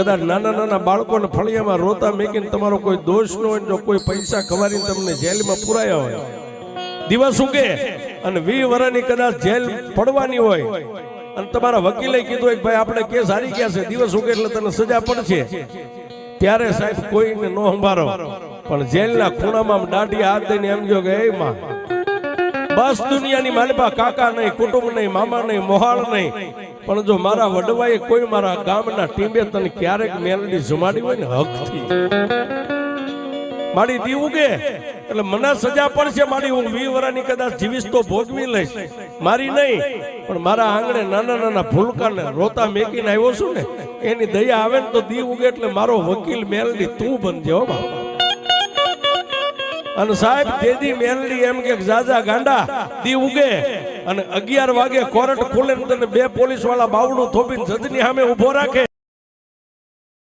કદાચ નાના નાના બાળકોને ફળિયામાં રોતા મેકીને તમારો કોઈ દોષ ન હોય, જો કોઈ પૈસા ખવારીને તમને જેલમાં પુરાયા હોય, દિવસ ઉગે અને 20 વર્ષની કદાચ જેલ પડવાની હોય અને તમારા વકીલે કીધું હોય કે ભાઈ આપણે કેસ હારી ગયા છે, દિવસ ઉગે એટલે તને સજા પડશે, ત્યારે સાહેબ કોઈને ન સંભાળો, પણ જેલના ખૂણામાં દાઢી હાથ દઈને એમ કહ્યો કે એ માં બસ દુનિયાની માલપા કાકા નહીં, કુટુંબ નહીં, મામા નહીં, મોહાળ નહીં, પણ જો મારા વડવાએ કોઈ મારા ગામના ટીંબે તને ક્યારેક મેલડી જમાડી હોય ને હકથી મારી દી ઉગે એટલે મને સજા પડશે, મારી હું 20 વર્ષની કદાચ જીવીશ તો ભોગવી લઈશ, મારી નહીં પણ મારા આંગણે નાના નાના ભૂલકાને રોતા મેકીને આવ્યો છું ને, એની દયા આવે ને તો દી ઉગે એટલે મારો વકીલ મેલડી તું બનજે હો બાપા. અને સાહેબ દેદી મેલડી એમ કે જાજા ગાંડા દી ઉગે અને 11 વાગે કોર્ટ ખોલે ને તને 2 પોલીસ વાળા બાવડું થોપીને જજની સામે ઉભો રાખે.